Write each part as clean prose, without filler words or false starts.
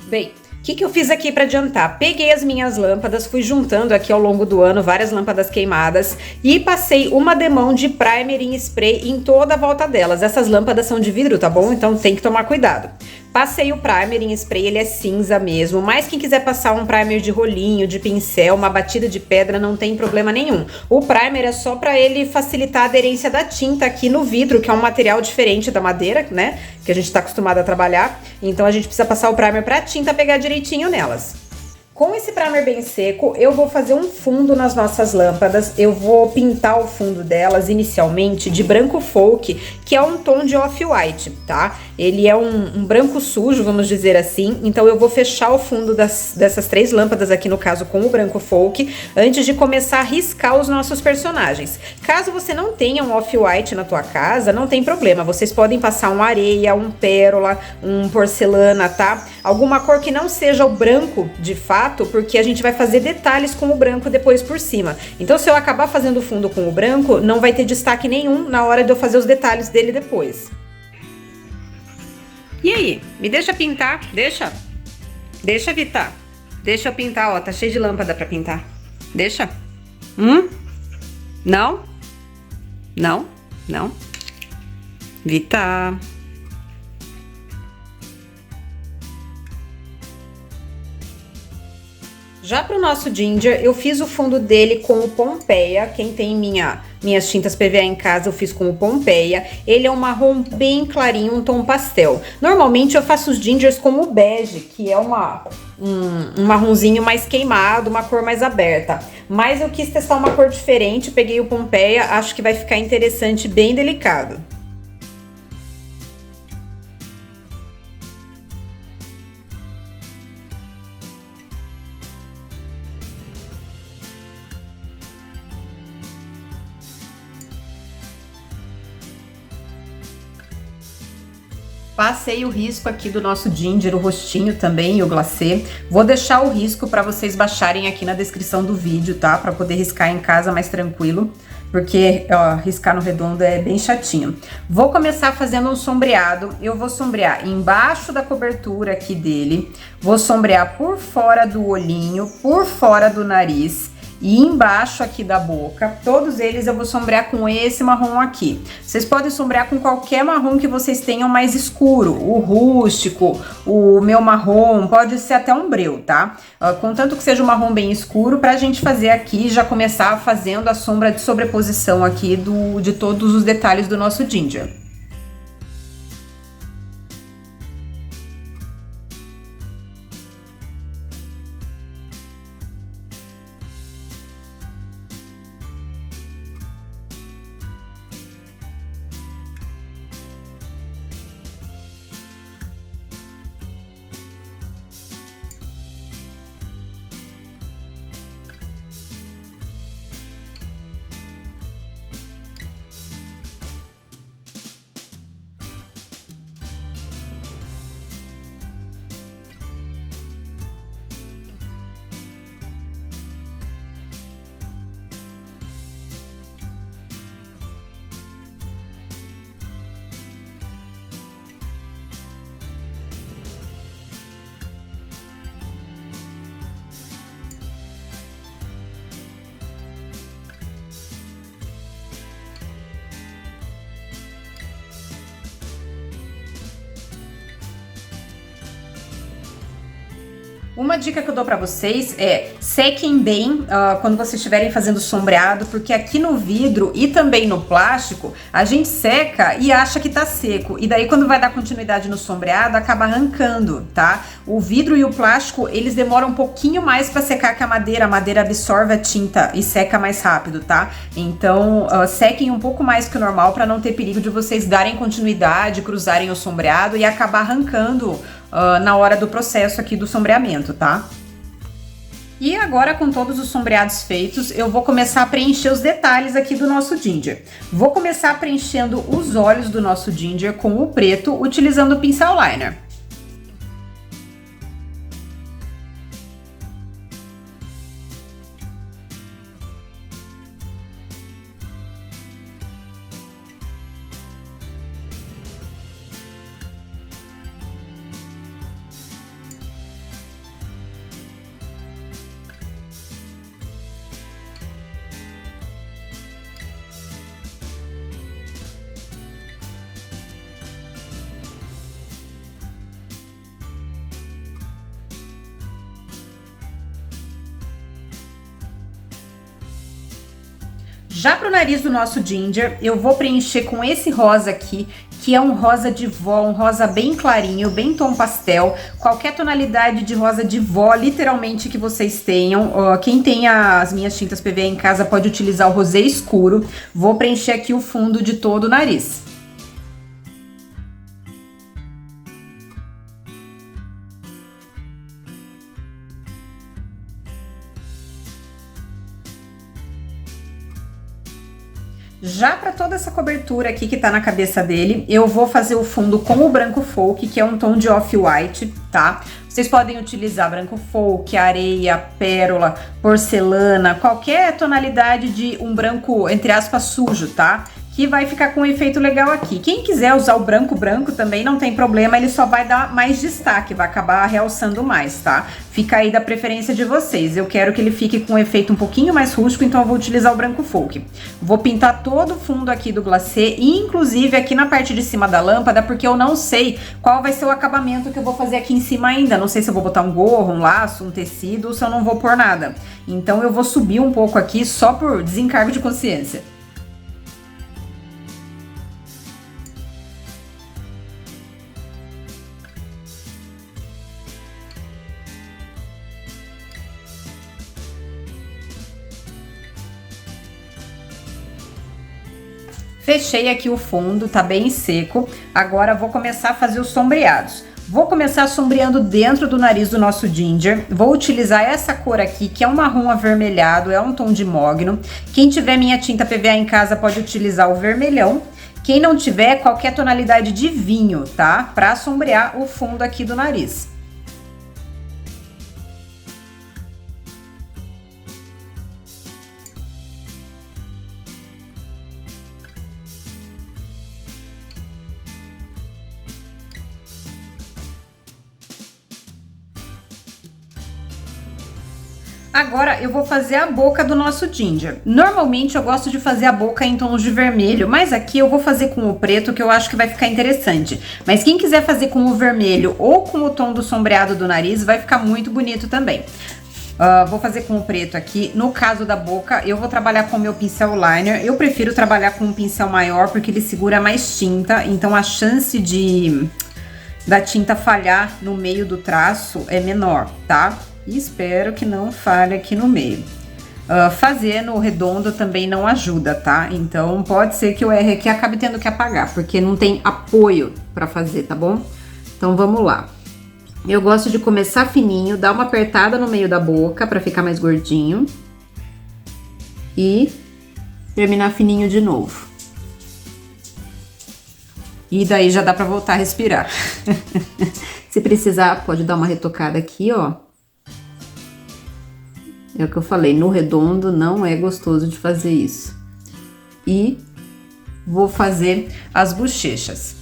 Bem, o que eu fiz aqui para adiantar? Peguei as minhas lâmpadas, fui juntando aqui ao longo do ano várias lâmpadas queimadas e passei uma demão de primer em spray em toda a volta delas. Essas lâmpadas são de vidro, tá bom? Então tem que tomar cuidado. Passei o primer em spray, ele é cinza mesmo, mas quem quiser passar um primer de rolinho, de pincel, uma batida de pedra, não tem problema nenhum. O primer é só para ele facilitar a aderência da tinta aqui no vidro, que é um material diferente da madeira, né? Que a gente tá acostumado a trabalhar. Então a gente precisa passar o primer pra tinta pegar direitinho nelas. Com esse primer bem seco, eu vou fazer um fundo nas nossas lâmpadas. Eu vou pintar o fundo delas inicialmente de branco folk, que é um tom de off-white, tá? Ele é um branco sujo, vamos dizer assim. Então eu vou fechar o fundo dessas três lâmpadas aqui, no caso com o branco folk, antes de começar a riscar os nossos personagens. Caso você não tenha um off-white na tua casa, não tem problema. Vocês podem passar um areia, um pérola, um porcelana, tá? Alguma cor que não seja o branco de fato, porque a gente vai fazer detalhes com o branco depois por cima. Então, se eu acabar fazendo o fundo com o branco, não vai ter destaque nenhum na hora de eu fazer os detalhes dele depois. E aí? Me deixa pintar? Deixa? Deixa, Vita. Deixa eu pintar, ó. Tá cheio de lâmpada pra pintar. Deixa? Não? Não? Não? Vita... Já para o nosso ginger, eu fiz o fundo dele com o Pompeia. Quem tem minhas tintas PVA em casa, eu fiz com o Pompeia. Ele é um marrom bem clarinho, um tom pastel. Normalmente eu faço os gingers com o bege, que é um marronzinho mais queimado, uma cor mais aberta. Mas eu quis testar uma cor diferente, peguei o Pompeia, acho que vai ficar interessante, bem delicado. Passei o risco aqui do nosso ginger, o rostinho também e o glacê. Vou deixar o risco para vocês baixarem aqui na descrição do vídeo, tá? Para poder riscar em casa mais tranquilo, porque ó, riscar no redondo é bem chatinho. Vou começar fazendo um sombreado. Eu vou sombrear embaixo da cobertura aqui dele, vou sombrear por fora do olhinho, por fora do nariz e embaixo aqui da boca. Todos eles eu vou sombrear com esse marrom aqui. Vocês podem sombrear com qualquer marrom que vocês tenham mais escuro, o rústico, o meu marrom, pode ser até um breu, tá? Contanto que seja um marrom bem escuro, pra gente fazer aqui, já começar fazendo a sombra de sobreposição aqui de todos os detalhes do nosso ginger. Uma dica que eu dou pra vocês é sequem bem quando vocês estiverem fazendo sombreado, porque aqui no vidro e também no plástico, a gente seca e acha que tá seco. E daí quando vai dar continuidade no sombreado, acaba arrancando, tá? O vidro e o plástico, eles demoram um pouquinho mais pra secar que a madeira absorve a tinta e seca mais rápido, tá? Então, sequem um pouco mais que o normal pra não ter perigo de vocês darem continuidade, cruzarem o sombreado e acabar arrancando na hora do processo aqui do sombreamento, tá? E agora, com todos os sombreados feitos, eu vou começar a preencher os detalhes aqui do nosso ginger. Vou começar preenchendo os olhos do nosso ginger com o preto, utilizando o pincel liner. Já pro nariz do nosso ginger, eu vou preencher com esse rosa aqui, que é um rosa de vó, um rosa bem clarinho, bem tom pastel. Qualquer tonalidade de rosa de vó, literalmente, que vocês tenham. Quem tem as minhas tintas PVA em casa pode utilizar o rosé escuro. Vou preencher aqui o fundo de todo o nariz. Já para toda essa cobertura aqui que tá na cabeça dele, eu vou fazer o fundo com o branco folk, que é um tom de off-white, tá? Vocês podem utilizar branco folk, areia, pérola, porcelana, qualquer tonalidade de um branco, entre aspas, sujo, tá? Que vai ficar com um efeito legal aqui. Quem quiser usar o branco também não tem problema, ele só vai dar mais destaque, vai acabar realçando mais, tá? Fica aí da preferência de vocês. Eu quero que ele fique com um efeito um pouquinho mais rústico, então eu vou utilizar o branco folk. Vou pintar todo o fundo aqui do glacê, inclusive aqui na parte de cima da lâmpada, porque eu não sei qual vai ser o acabamento que eu vou fazer aqui em cima ainda. Não sei se eu vou botar um gorro, um laço, um tecido, ou se eu não vou pôr nada. Então eu vou subir um pouco aqui só por desencargo de consciência. Fechei aqui o fundo, tá bem seco. Agora vou começar a fazer os sombreados. Vou começar sombreando dentro do nariz do nosso ginger. Vou utilizar essa cor aqui, que é um marrom avermelhado, é um tom de mogno. Quem tiver minha tinta PVA em casa pode utilizar o vermelhão. Quem não tiver, qualquer tonalidade de vinho, tá? Pra sombrear o fundo aqui do nariz. Agora eu vou fazer a boca do nosso ginger. Normalmente eu gosto de fazer a boca em tons de vermelho, mas aqui eu vou fazer com o preto, que eu acho que vai ficar interessante. Mas quem quiser fazer com o vermelho ou com o tom do sombreado do nariz, vai ficar muito bonito também. Vou fazer com o preto aqui. No caso da boca, eu vou trabalhar com o meu pincel liner. Eu prefiro trabalhar com um pincel maior, porque ele segura mais tinta, então a chance da tinta falhar no meio do traço é menor, tá? E espero que não falhe aqui no meio. Fazer no redondo também não ajuda, tá? Então pode ser que eu erre aqui e acabe tendo que apagar, porque não tem apoio pra fazer, tá bom? Então vamos lá. Eu gosto de começar fininho, dar uma apertada no meio da boca pra ficar mais gordinho. E terminar fininho de novo. E daí já dá pra voltar a respirar. Se precisar, pode dar uma retocada aqui, ó. É o que eu falei, no redondo não é gostoso de fazer isso. E vou fazer as bochechas.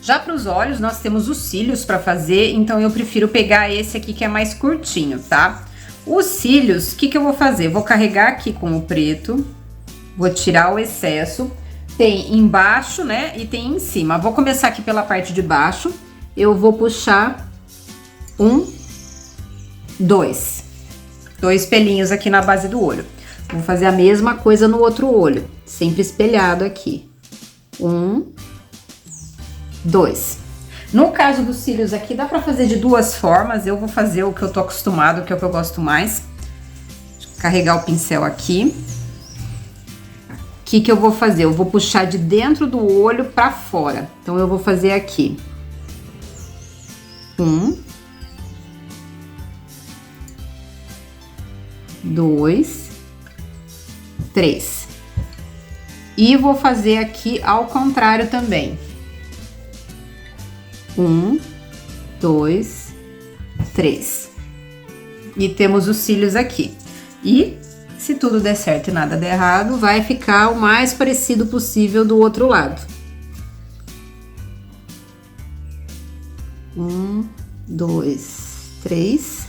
Já para os olhos, nós temos os cílios para fazer, então eu prefiro pegar esse aqui que é mais curtinho, tá? Os cílios, o que que eu vou fazer? Vou carregar aqui com o preto, vou tirar o excesso. Tem embaixo, né, e tem em cima. Vou começar aqui pela parte de baixo. Eu vou puxar dois pelinhos aqui na base do olho. Vou fazer a mesma coisa no outro olho, sempre espelhado aqui. 2. No caso dos cílios aqui, dá pra fazer de duas formas. Eu vou fazer o que eu tô acostumado, que é o que eu gosto mais. Carregar o pincel aqui. O que que eu vou fazer? Eu vou puxar de dentro do olho pra fora. Então, eu vou fazer aqui. 2, 3. E vou fazer aqui ao contrário também. 2, 3. E temos os cílios aqui. E se tudo der certo e nada der errado, vai ficar o mais parecido possível do outro lado. 2, 3.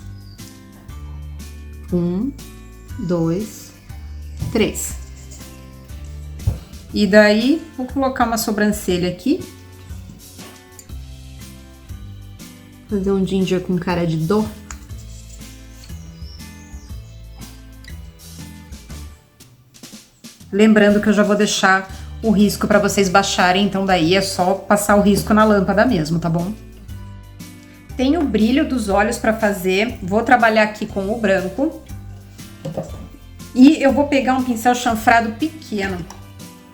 2, 3. E daí, vou colocar uma sobrancelha aqui. Fazer um ginger com cara de dó. Lembrando que eu já vou deixar o risco para vocês baixarem, então daí é só passar o risco na lâmpada mesmo, tá bom? Tem o brilho dos olhos para fazer, vou trabalhar aqui com o branco. E eu vou pegar um pincel chanfrado pequeno.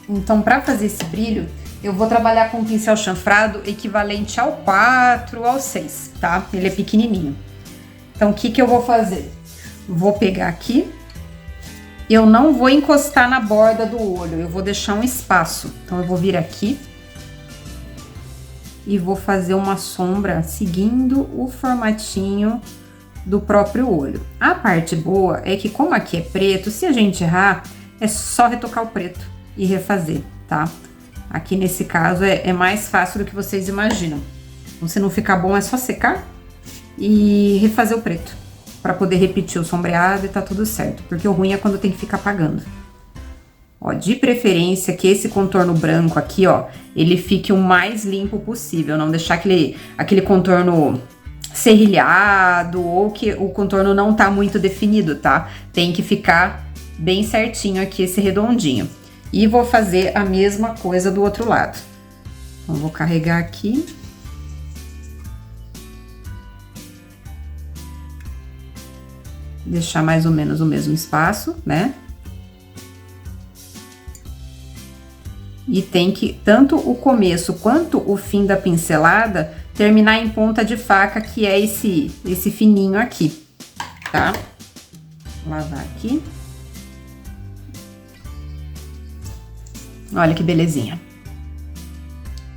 Então, para fazer esse brilho, eu vou trabalhar com um pincel chanfrado equivalente ao 4 ou ao 6, tá? Ele é pequenininho. Então, o que que eu vou fazer? Vou pegar aqui. Eu não vou encostar na borda do olho, eu vou deixar um espaço. Então, eu vou vir aqui e vou fazer uma sombra seguindo o formatinho do próprio olho. A parte boa é que, como aqui é preto, se a gente errar, é só retocar o preto e refazer, tá? Aqui nesse caso é mais fácil do que vocês imaginam. Então, se não ficar bom, é só secar e refazer o preto, para poder repetir o sombreado e tá tudo certo. Porque o ruim é quando tem que ficar apagando. Ó, de preferência que esse contorno branco aqui, ó, ele fique o mais limpo possível. Não deixar aquele contorno serrilhado ou que o contorno não tá muito definido, tá? Tem que ficar bem certinho aqui esse redondinho. E vou fazer a mesma coisa do outro lado. Então, vou carregar aqui. Deixar mais ou menos o mesmo espaço, né? E tem que, tanto o começo quanto o fim da pincelada, terminar em ponta de faca, que é esse fininho aqui, tá? Vou lavar aqui. Olha que belezinha.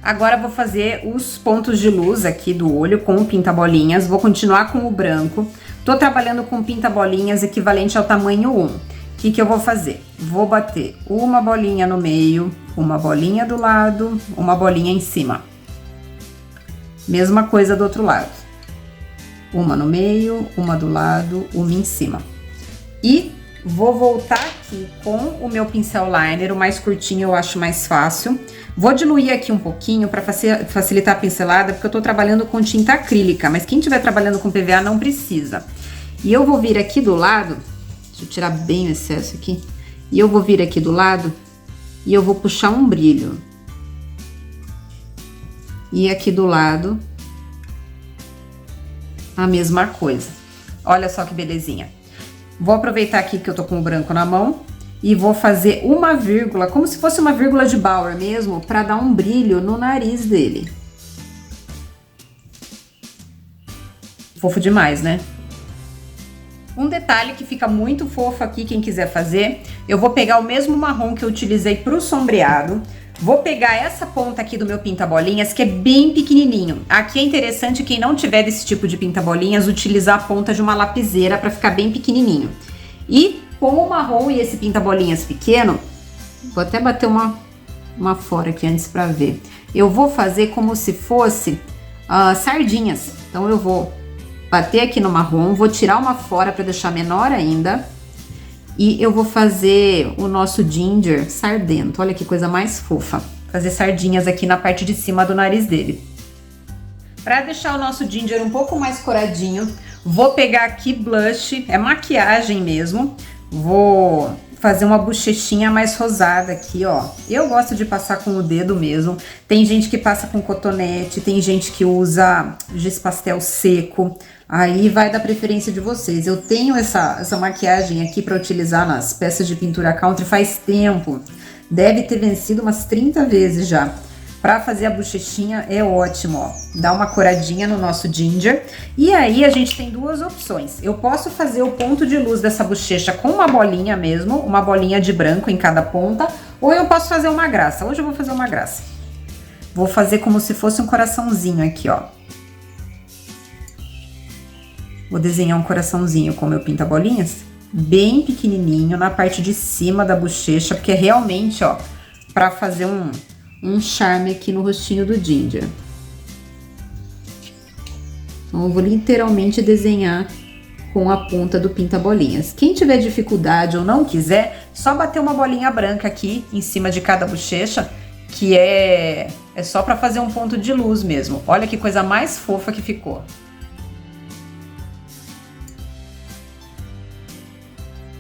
Agora vou fazer os pontos de luz aqui do olho com o pinta-bolinhas. Vou continuar com o branco. Tô trabalhando com pinta-bolinhas equivalente ao tamanho 1. O que que eu vou fazer? Vou bater uma bolinha no meio, uma bolinha do lado, uma bolinha em cima. Mesma coisa do outro lado. Uma no meio, uma do lado, uma em cima. E vou voltar aqui com o meu pincel liner, o mais curtinho eu acho mais fácil. Vou diluir aqui um pouquinho para facilitar a pincelada, porque eu tô trabalhando com tinta acrílica, mas quem estiver trabalhando com PVA não precisa. E eu vou vir aqui do lado, deixa eu tirar bem o excesso aqui, e eu vou vir aqui do lado e eu vou puxar um brilho. E aqui do lado, a mesma coisa. Olha só que belezinha. Vou aproveitar aqui que eu tô com o branco na mão e vou fazer uma vírgula, como se fosse uma vírgula de Bauer mesmo, para dar um brilho no nariz dele. Fofo demais, né? Um detalhe que fica muito fofo aqui, quem quiser fazer, eu vou pegar o mesmo marrom que eu utilizei pro sombreado, vou pegar essa ponta aqui do meu pinta-bolinhas, que é bem pequenininho. Aqui é interessante, quem não tiver desse tipo de pinta-bolinhas, utilizar a ponta de uma lapiseira para ficar bem pequenininho. E com o marrom e esse pinta-bolinhas pequeno, vou até bater uma fora aqui antes para ver. Eu vou fazer como se fosse sardinhas. Então, eu vou bater aqui no marrom, vou tirar uma fora para deixar menor ainda. E eu vou fazer o nosso ginger sardento. Olha que coisa mais fofa. Fazer sardinhas aqui na parte de cima do nariz dele. Para deixar o nosso ginger um pouco mais coradinho, vou pegar aqui blush, é maquiagem mesmo. Vou fazer uma bochechinha mais rosada aqui, ó. Eu gosto de passar com o dedo mesmo. Tem gente que passa com cotonete, tem gente que usa giz pastel seco. Aí vai da preferência de vocês. Eu tenho essa maquiagem aqui para utilizar nas peças de pintura country faz tempo. Deve ter vencido umas 30 vezes já. Para fazer a bochechinha é ótimo, ó. Dá uma coradinha no nosso ginger. E aí a gente tem duas opções. Eu posso fazer o ponto de luz dessa bochecha com uma bolinha mesmo, uma bolinha de branco em cada ponta, ou eu posso fazer uma graça. Hoje eu vou fazer uma graça. Vou fazer como se fosse um coraçãozinho aqui, ó. Vou desenhar um coraçãozinho com o meu pinta-bolinhas, bem pequenininho, na parte de cima da bochecha, porque é realmente, ó, pra fazer um charme aqui no rostinho do ginger. Então, eu vou literalmente desenhar com a ponta do pinta-bolinhas. Quem tiver dificuldade ou não quiser, só bater uma bolinha branca aqui em cima de cada bochecha, que é só pra fazer um ponto de luz mesmo. Olha que coisa mais fofa que ficou.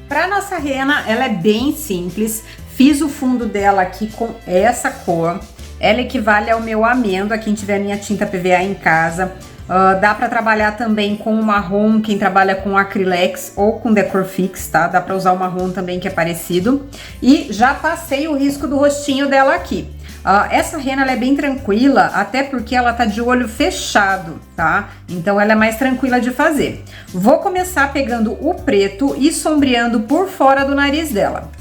Para nossa rena, ela é bem simples, Fiz o fundo dela aqui com essa cor. Ela equivale ao meu amêndoa, quem tiver minha tinta PVA em casa. Dá pra trabalhar também com o marrom, quem trabalha com Acrylex ou com Decor Fix, tá? Dá pra usar o marrom também, que é parecido. E já passei o risco do rostinho dela aqui. Essa rena ela é bem tranquila, até porque ela tá de olho fechado, tá? Então ela é mais tranquila de fazer. Vou começar pegando o preto e sombreando por fora do nariz dela.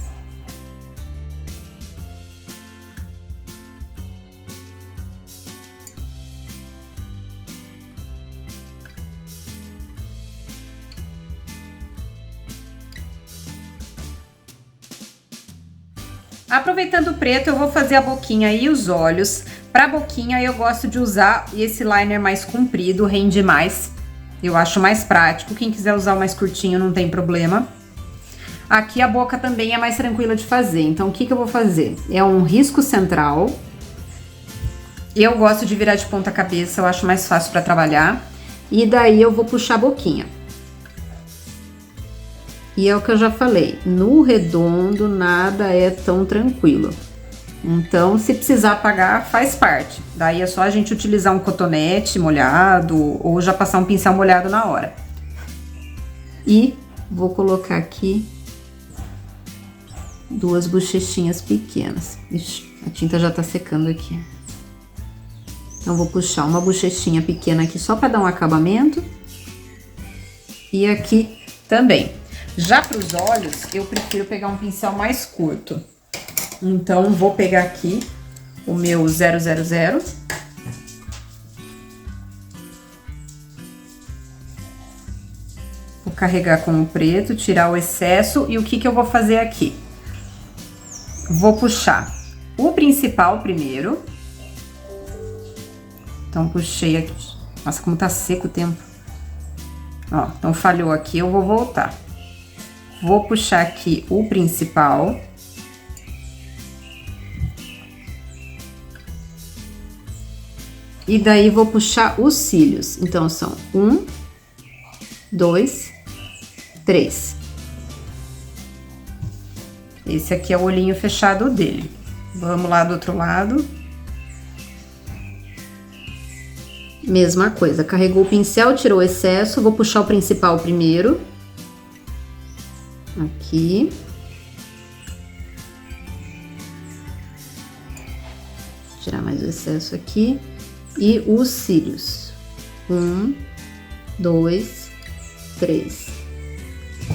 Aproveitando o preto, eu vou fazer a boquinha e os olhos. Pra boquinha, eu gosto de usar esse liner mais comprido, rende mais. Eu acho mais prático. Quem quiser usar o mais curtinho, não tem problema. Aqui a boca também é mais tranquila de fazer. Então, o que eu vou fazer? É um risco central. Eu gosto de virar de ponta cabeça, eu acho mais fácil pra trabalhar. E daí eu vou puxar a boquinha. E é o que eu já falei, no redondo nada é tão tranquilo. Então, se precisar apagar, faz parte. Daí é só a gente utilizar um cotonete molhado ou já passar um pincel molhado na hora. E vou colocar aqui 2 bochechinhas pequenas. Ixi, a tinta já tá secando aqui. Então, vou puxar uma bochechinha pequena aqui só para dar um acabamento. E aqui também. Já para os olhos, eu prefiro pegar um pincel mais curto. Então, vou pegar aqui o meu 000. Vou carregar com o preto, tirar o excesso. E o que eu vou fazer aqui? Vou puxar o principal primeiro. Então, puxei aqui. Nossa, como tá seco o tempo. Ó, então falhou aqui, eu vou voltar. Vou puxar aqui o principal. E daí vou puxar os cílios. Então, são 1, 2, 3. Esse aqui é o olhinho fechado dele. Vamos lá do outro lado. Mesma coisa, carregou o pincel, tirou o excesso, vou puxar o principal primeiro. Aqui. Tirar mais o excesso aqui. E os cílios. 1, 2, 3.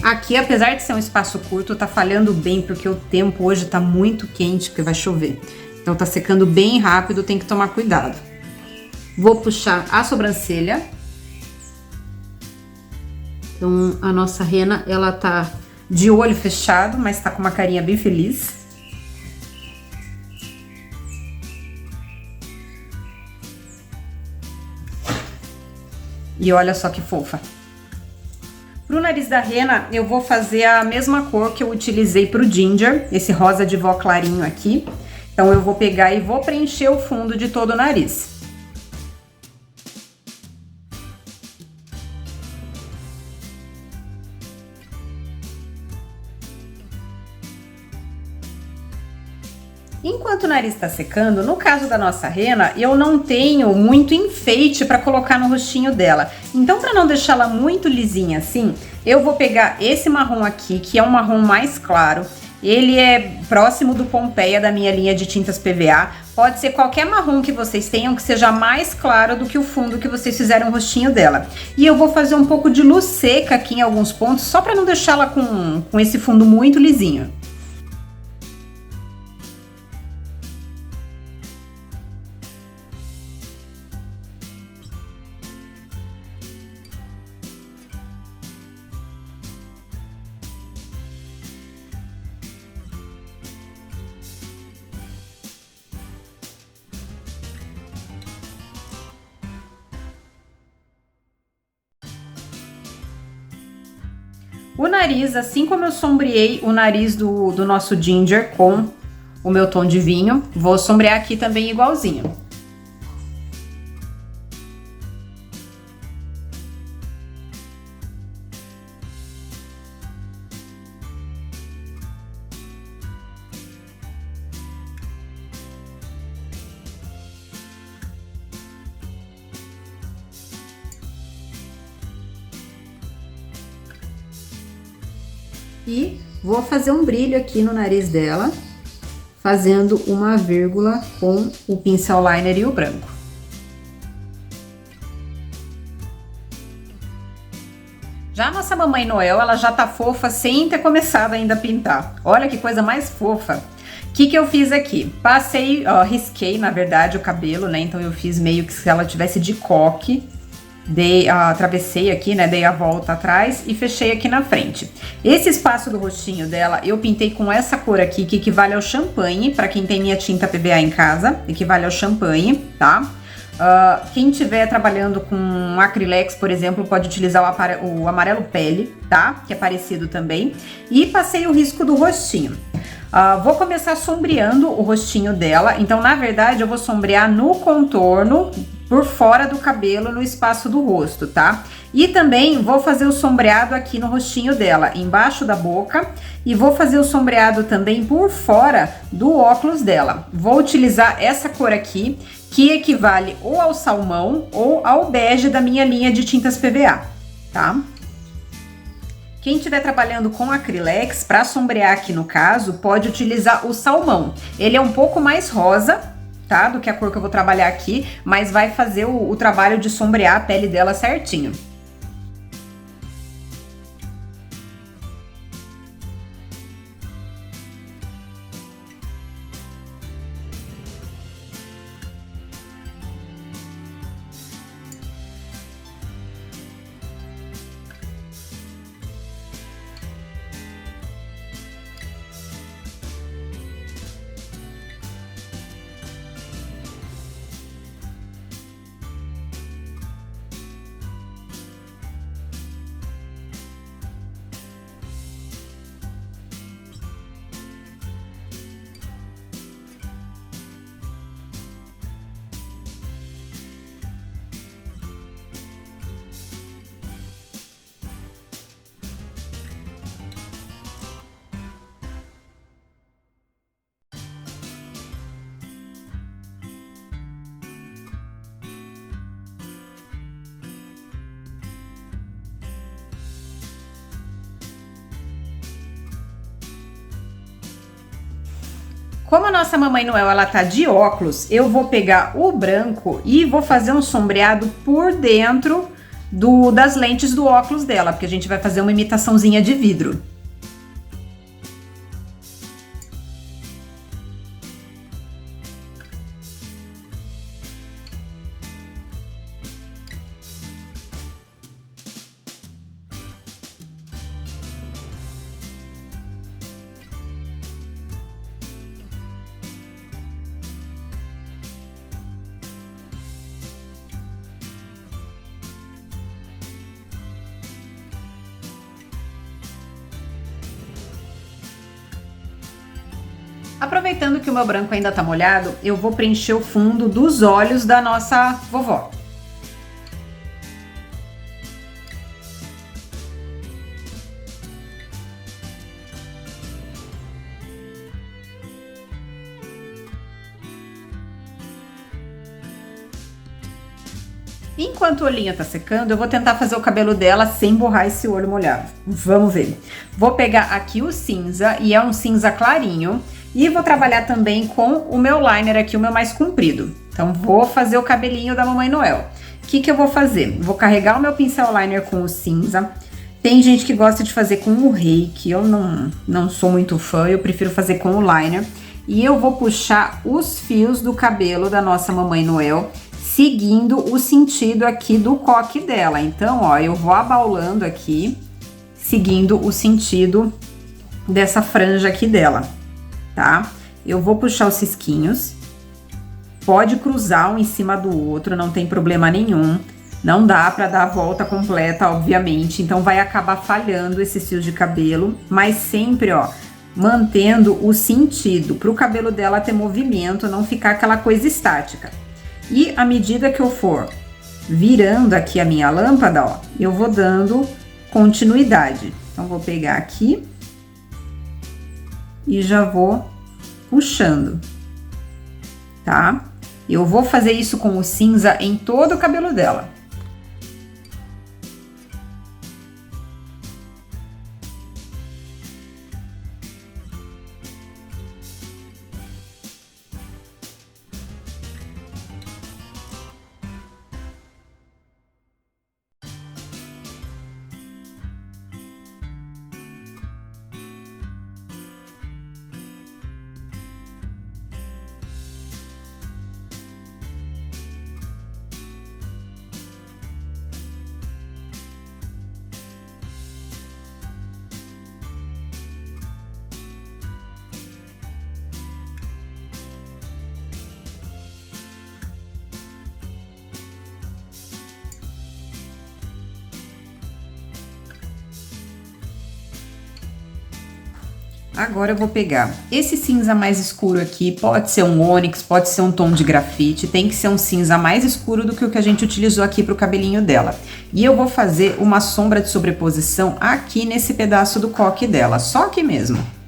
Aqui, apesar de ser um espaço curto, tá falhando bem, porque o tempo hoje tá muito quente, porque vai chover. Então, tá secando bem rápido, tem que tomar cuidado. Vou puxar a sobrancelha. Então, a nossa rena, ela tá de olho fechado, mas tá com uma carinha bem feliz. E olha só que fofa. Pro nariz da rena, eu vou fazer a mesma cor que eu utilizei pro ginger, esse rosa de vó clarinho aqui. Então, eu vou pegar e vou preencher o fundo de todo o nariz. Enquanto o nariz está secando, no caso da nossa rena, eu não tenho muito enfeite para colocar no rostinho dela. Então, para não deixá-la muito lisinha assim, eu vou pegar esse marrom aqui, que é um marrom mais claro. Ele é próximo do Pompeia da minha linha de tintas PVA. Pode ser qualquer marrom que vocês tenham que seja mais claro do que o fundo que vocês fizeram o rostinho dela. E eu vou fazer um pouco de luz seca aqui em alguns pontos, só para não deixá-la com esse fundo muito lisinho. O nariz, assim como eu sombreei o nariz do nosso ginger com o meu tom de vinho, vou sombrear aqui também igualzinho. E vou fazer um brilho aqui no nariz dela, fazendo uma vírgula com o pincel liner e o branco. Já a nossa Mamãe Noel, ela já tá fofa sem ter começado ainda a pintar. Olha que coisa mais fofa. O que eu fiz aqui? Passei, ó, risquei, na verdade, o cabelo, né? Então eu fiz meio que se ela tivesse de coque. Atravessei aqui, né? Dei a volta atrás e fechei aqui na frente. Esse espaço do rostinho dela, eu pintei com essa cor aqui, que equivale ao champanhe. Pra quem tem minha tinta PVA em casa, equivale ao champanhe, tá? Quem estiver trabalhando com acrylex, por exemplo, pode utilizar o amarelo pele, tá? Que é parecido também. E passei o risco do rostinho. Vou começar sombreando o rostinho dela. Então, na verdade, eu vou sombrear no contorno, por fora do cabelo, no espaço do rosto, tá? E também vou fazer o sombreado aqui no rostinho dela, embaixo da boca. E vou fazer o sombreado também por fora do óculos dela. Vou utilizar essa cor aqui, que equivale ou ao salmão ou ao bege da minha linha de tintas PVA, tá? Quem estiver trabalhando com acrylex, para sombrear aqui no caso, pode utilizar o salmão. Ele é um pouco mais rosa, tá? Do que a cor que eu vou trabalhar aqui, mas vai fazer o trabalho de sombrear a pele dela certinho. Como a nossa Mamãe Noel, ela tá de óculos, eu vou pegar o branco e vou fazer um sombreado por dentro das lentes do óculos dela, porque a gente vai fazer uma imitaçãozinha de vidro. Aproveitando que o meu branco ainda tá molhado, eu vou preencher o fundo dos olhos da nossa vovó. Enquanto o olhinho tá secando, eu vou tentar fazer o cabelo dela sem borrar esse olho molhado. Vamos ver. Vou pegar aqui o cinza, e é um cinza clarinho. E vou trabalhar também com o meu liner aqui, o meu mais comprido. Então, vou fazer o cabelinho da Mamãe Noel. O que eu vou fazer? Vou carregar o meu pincel liner com o cinza. Tem gente que gosta de fazer com o reiki. Eu não sou muito fã, eu prefiro fazer com o liner. E eu vou puxar os fios do cabelo da nossa Mamãe Noel, seguindo o sentido aqui do coque dela. Então, ó, eu vou abaulando aqui, seguindo o sentido dessa franja aqui dela, tá? Eu vou puxar os cisquinhos, pode cruzar um em cima do outro, não tem problema nenhum. Não dá pra dar a volta completa, obviamente, então vai acabar falhando esses fios de cabelo, mas sempre, ó, mantendo o sentido, pro cabelo dela ter movimento, não ficar aquela coisa estática. E à medida que eu for virando aqui a minha lâmpada, ó, eu vou dando continuidade. Então, vou pegar aqui e já vou puxando, tá? Eu vou fazer isso com o cinza em todo o cabelo dela. Agora eu vou pegar esse cinza mais escuro aqui, pode ser um ônix, pode ser um tom de grafite, tem que ser um cinza mais escuro do que o que a gente utilizou aqui pro cabelinho dela. E eu vou fazer uma sombra de sobreposição aqui nesse pedaço do coque dela, só aqui mesmo.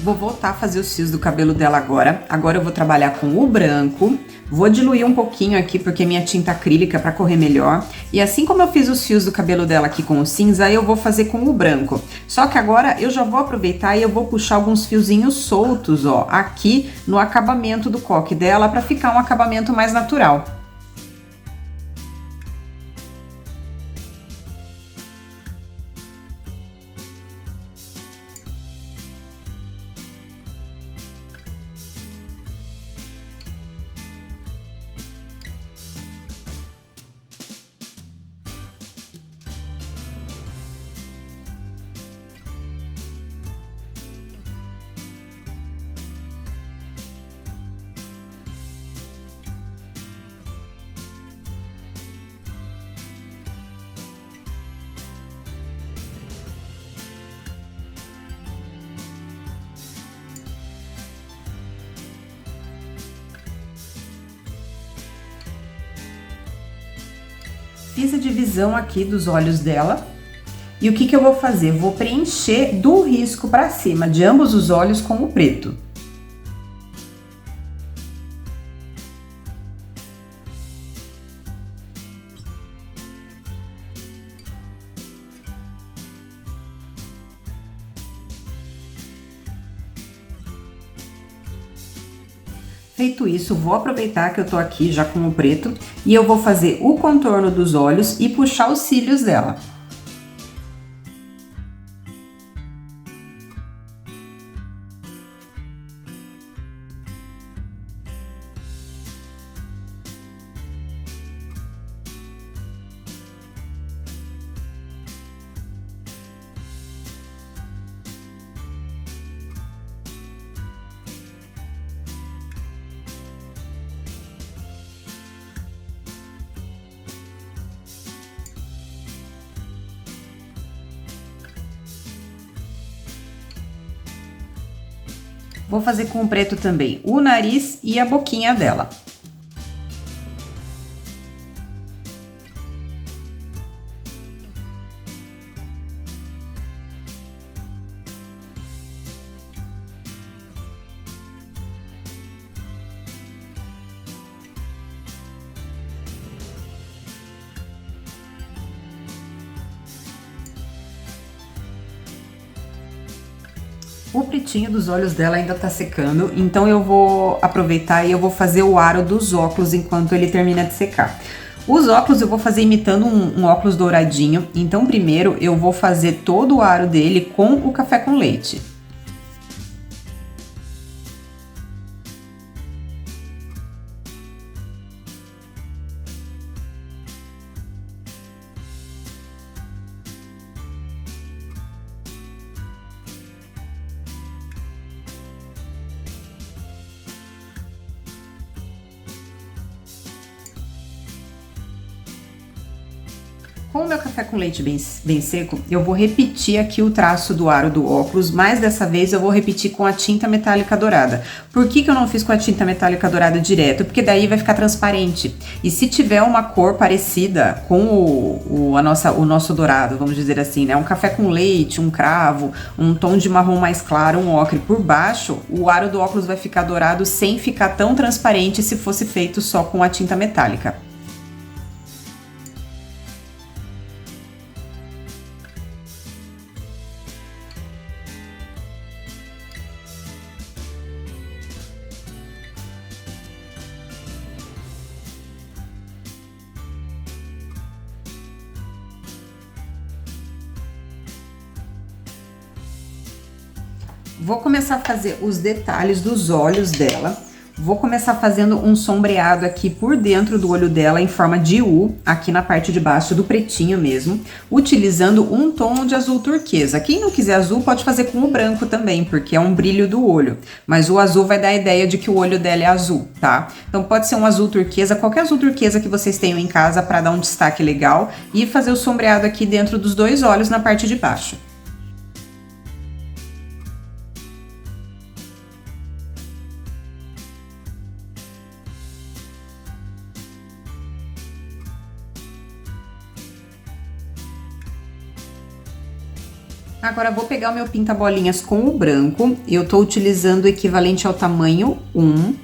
Vou voltar a fazer os fios do cabelo dela agora. Agora eu vou trabalhar com o branco. Vou diluir um pouquinho aqui, porque minha tinta acrílica para correr melhor. E assim como eu fiz os fios do cabelo dela aqui com o cinza, eu vou fazer com o branco. Só que agora eu já vou aproveitar e eu vou puxar alguns fiozinhos soltos, ó, aqui no acabamento do coque dela, para ficar um acabamento mais natural. Fiz a divisão aqui dos olhos dela. E o que que eu vou fazer? Vou preencher do risco para cima de ambos os olhos com o preto. Feito isso, vou aproveitar que eu tô aqui já com o preto e eu vou fazer o contorno dos olhos e puxar os cílios dela. Vou fazer com o preto também o nariz e a boquinha dela. O pretinho dos olhos dela ainda tá secando, então eu vou aproveitar e eu vou fazer o aro dos óculos enquanto ele termina de secar. Os óculos eu vou fazer imitando um óculos douradinho, então primeiro eu vou fazer todo o aro dele com o café com leite. Com o meu café com leite bem seco, eu vou repetir aqui o traço do aro do óculos, mas dessa vez eu vou repetir com a tinta metálica dourada. Por que que eu não fiz com a tinta metálica dourada direto? Porque daí vai ficar transparente. E se tiver uma cor parecida com o nosso dourado, vamos dizer assim, né? Um café com leite, um cravo, um tom de marrom mais claro, um ocre por baixo, o aro do óculos vai ficar dourado sem ficar tão transparente se fosse feito só com a tinta metálica. Vou começar a fazer os detalhes dos olhos dela. Vou começar fazendo um sombreado aqui por dentro do olho dela em forma de U, aqui na parte de baixo do pretinho mesmo, utilizando um tom de azul turquesa. Quem não quiser azul pode fazer com o branco também, porque é um brilho do olho, mas o azul vai dar a ideia de que o olho dela é azul, tá? Então pode ser um azul turquesa, qualquer azul turquesa que vocês tenham em casa para dar um destaque legal e fazer o sombreado aqui dentro dos dois olhos na parte de baixo. Agora vou pegar o meu pinta-bolinhas com o branco. Eu tô utilizando o equivalente ao tamanho 1.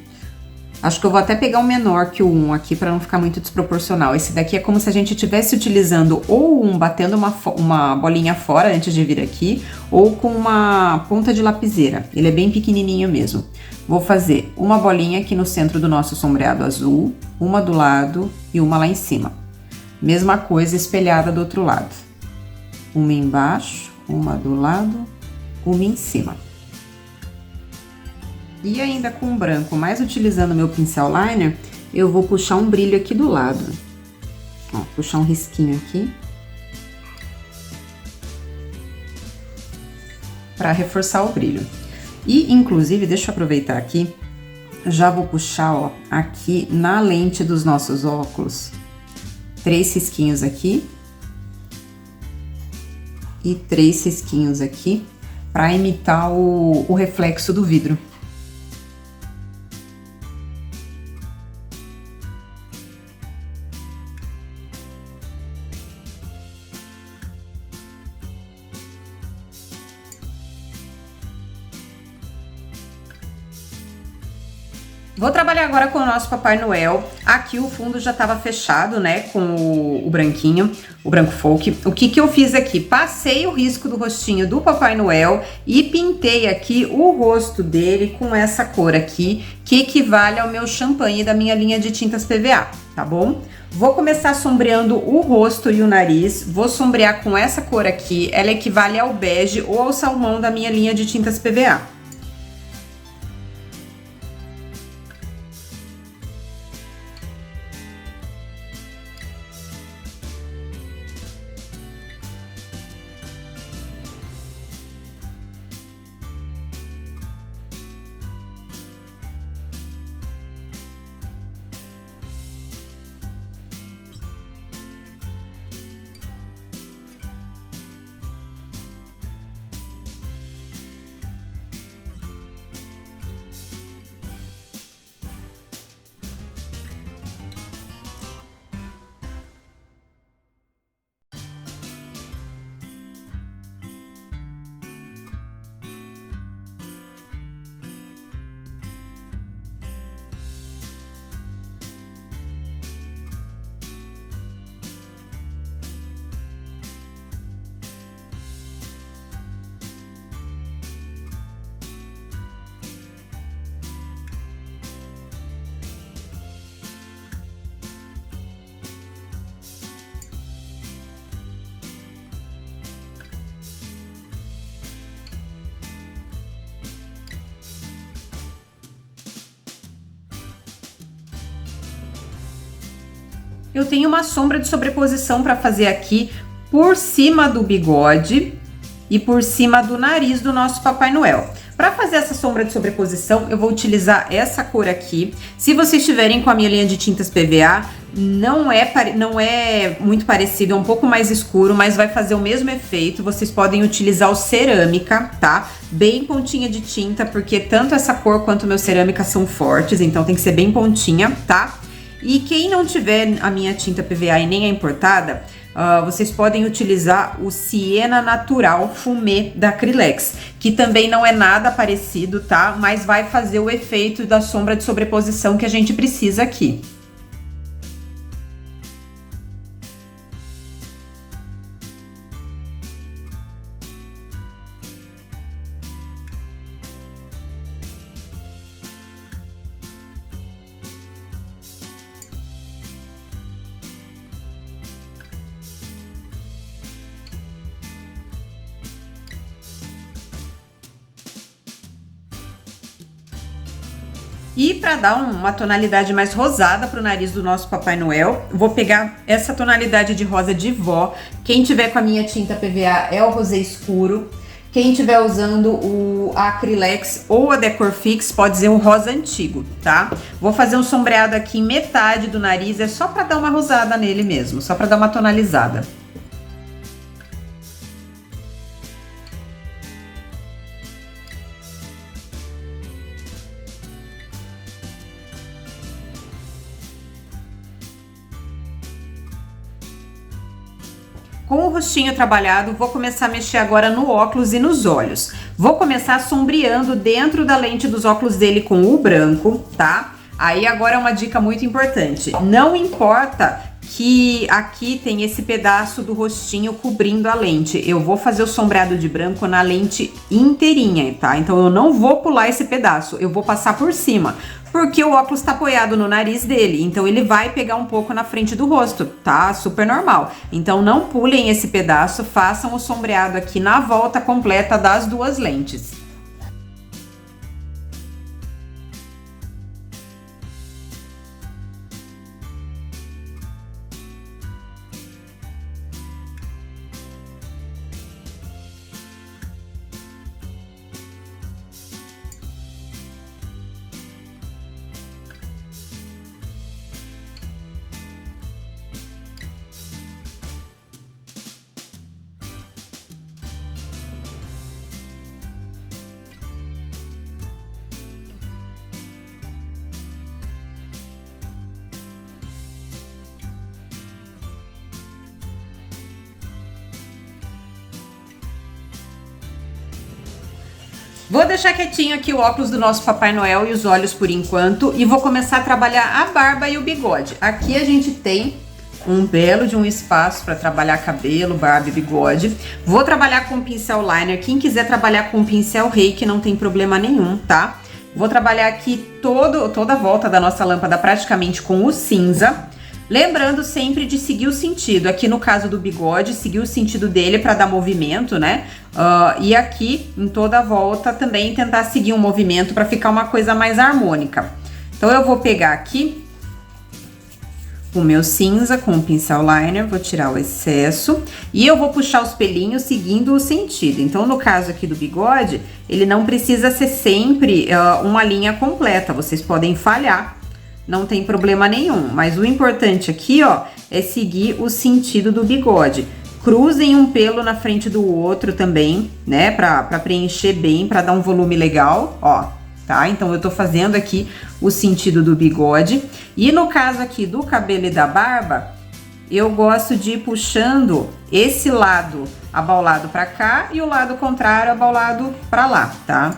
Acho que eu vou até pegar um menor que o 1 aqui para não ficar muito desproporcional. Esse daqui é como se a gente estivesse utilizando ou um batendo uma bolinha fora antes de vir aqui, ou com uma ponta de lapiseira. Ele é bem pequenininho mesmo. Vou fazer uma bolinha aqui no centro do nosso sombreado azul, uma do lado e uma lá em cima. Mesma coisa espelhada do outro lado. Uma embaixo, uma do lado, uma em cima. E ainda com branco, mas utilizando meu pincel liner, eu vou puxar um brilho aqui do lado. Ó, puxar um risquinho aqui. Para reforçar o brilho. E, inclusive, deixa eu aproveitar aqui, já vou puxar, ó, aqui na lente dos nossos óculos, 3 risquinhos aqui. E 3 risquinhos aqui, para imitar o reflexo do vidro. Vou trabalhar agora com o nosso Papai Noel. Aqui o fundo já estava fechado, né, com o branquinho, o branco folk. O que que eu fiz aqui? Passei o risco do rostinho do Papai Noel e pintei aqui o rosto dele com essa cor aqui, que equivale ao meu champanhe da minha linha de tintas PVA, tá bom? Vou começar sombreando o rosto e o nariz. Vou sombrear com essa cor aqui, ela equivale ao bege ou ao salmão da minha linha de tintas PVA. Eu tenho uma sombra de sobreposição para fazer aqui por cima do bigode e por cima do nariz do nosso Papai Noel. Para fazer essa sombra de sobreposição, eu vou utilizar essa cor aqui. Se vocês estiverem com a minha linha de tintas PVA, não é muito parecido, é um pouco mais escuro, mas vai fazer o mesmo efeito. Vocês podem utilizar o cerâmica, tá? Bem pontinha de tinta, porque tanto essa cor quanto o meu cerâmica são fortes, então tem que ser bem pontinha, tá? E quem não tiver a minha tinta PVA e nem a importada, vocês podem utilizar o Siena Natural Fumê da Acrylex, que também não é nada parecido, tá? Mas vai fazer o efeito da sombra de sobreposição que a gente precisa aqui. E para dar uma tonalidade mais rosada pro nariz do nosso Papai Noel, vou pegar essa tonalidade de rosa de vó. Quem tiver com a minha tinta PVA é o rosé escuro. Quem estiver usando o Acrylex ou a Decor Fix pode ser o rosa antigo, tá? Vou fazer um sombreado aqui em metade do nariz, é só para dar uma rosada nele mesmo, só para dar uma tonalizada. Com o rostinho trabalhado, vou começar a mexer agora no óculos e nos olhos. Vou começar sombreando dentro da lente dos óculos dele com o branco, tá? Aí agora é uma dica muito importante. Não importa que aqui tem esse pedaço do rostinho cobrindo a lente. Eu vou fazer o sombreado de branco na lente inteirinha, tá? Então eu não vou pular esse pedaço, eu vou passar por cima. Porque o óculos tá apoiado no nariz dele, então ele vai pegar um pouco na frente do rosto, tá? Super normal. Então não pulem esse pedaço, façam o sombreado aqui na volta completa das duas lentes. Vou deixar quietinho aqui o óculos do nosso Papai Noel e os olhos por enquanto e vou começar a trabalhar a barba e o bigode. Aqui a gente tem um belo de um espaço para trabalhar cabelo, barba e bigode. Vou trabalhar com pincel liner. Quem quiser trabalhar com pincel Reiki não tem problema nenhum, tá? Vou trabalhar aqui toda a volta da nossa lâmpada praticamente com o cinza. Lembrando sempre de seguir o sentido. Aqui no caso do bigode, seguir o sentido dele para dar movimento, né? E aqui em toda a volta também tentar seguir um movimento para ficar uma coisa mais harmônica. Então eu vou pegar aqui o meu cinza com o pincel liner, vou tirar o excesso e eu vou puxar os pelinhos seguindo o sentido. Então no caso aqui do bigode, ele não precisa ser sempre uma linha completa, vocês podem falhar. Não tem problema nenhum, mas o importante aqui, ó, é seguir o sentido do bigode. Cruzem um pelo na frente do outro também, né, pra preencher bem, pra dar um volume legal, ó, tá? Então eu tô fazendo aqui o sentido do bigode. E no caso aqui do cabelo e da barba, eu gosto de ir puxando esse lado abaulado pra cá e o lado contrário abaulado pra lá, tá?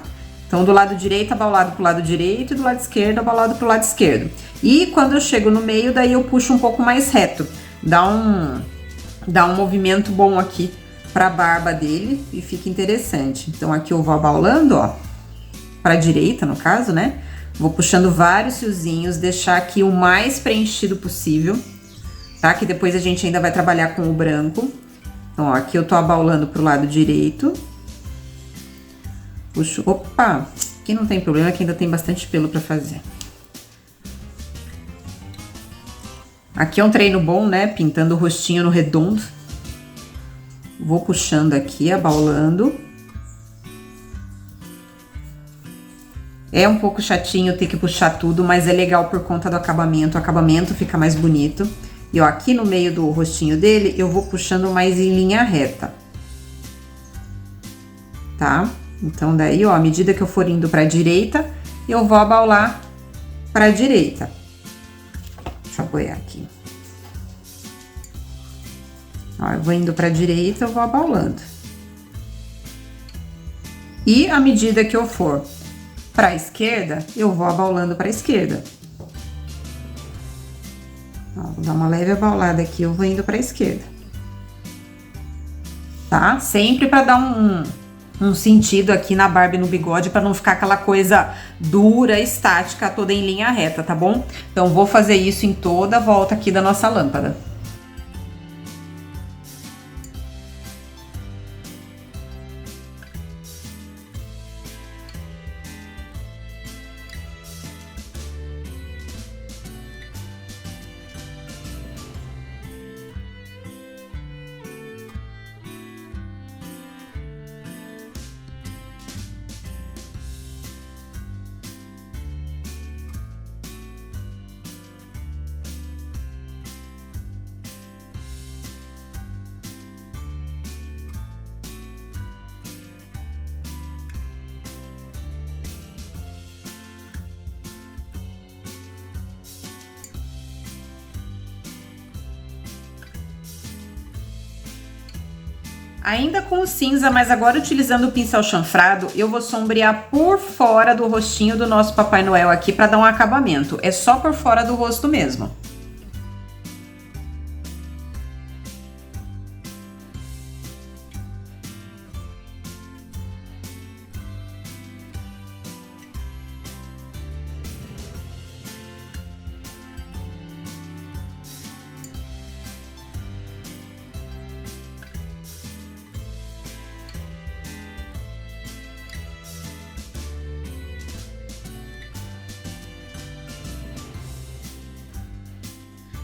Então, do lado direito, abaulado pro lado direito, e do lado esquerdo, abaulado pro lado esquerdo. E quando eu chego no meio, daí eu puxo um pouco mais reto. Dá um movimento bom aqui pra barba dele e fica interessante. Então, aqui eu vou abaulando, ó, pra direita, no caso, né? Vou puxando vários fiozinhos, deixar aqui o mais preenchido possível, tá? Que depois a gente ainda vai trabalhar com o branco. Então, ó, aqui eu tô abaulando pro lado direito. Puxo, opa, aqui não tem problema, que ainda tem bastante pelo pra fazer. Aqui é um treino bom, né, pintando o rostinho no redondo. Vou puxando aqui, abaulando. É um pouco chatinho ter que puxar tudo, mas é legal por conta do acabamento. O acabamento fica mais bonito. E ó, aqui no meio do rostinho dele, eu vou puxando mais em linha reta. Tá? Então, daí, ó, à medida que eu for indo pra direita, eu vou abaular pra direita. Deixa eu apoiar aqui. Ó, eu vou indo pra direita, eu vou abaulando. E à medida que eu for pra esquerda, eu vou abaulando pra esquerda. Ó, vou dar uma leve abaulada aqui, eu vou indo pra esquerda. Tá? Sempre pra dar um sentido aqui na barba e no bigode, para não ficar aquela coisa dura, estática, toda em linha reta, tá bom? Então, vou fazer isso em toda a volta aqui da nossa lâmpada. Ainda com o cinza, mas agora utilizando o pincel chanfrado, eu vou sombrear por fora do rostinho do nosso Papai Noel aqui para dar um acabamento. É só por fora do rosto mesmo.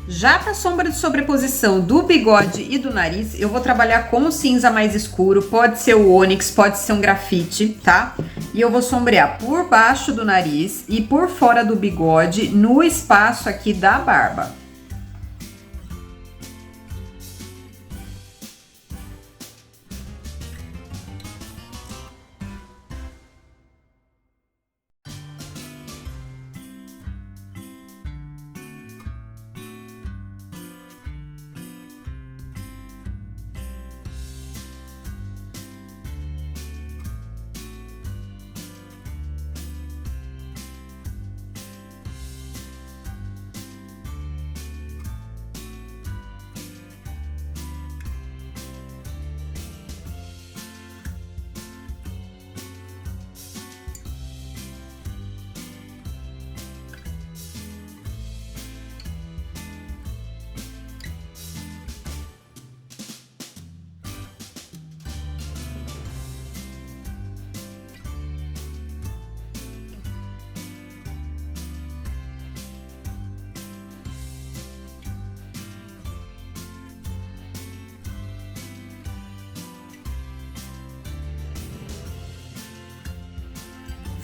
Já para a sombra de sobreposição do bigode e do nariz, eu vou trabalhar com o cinza mais escuro, pode ser o ônix, pode ser um grafite, tá? E eu vou sombrear por baixo do nariz e por fora do bigode, no espaço aqui da barba.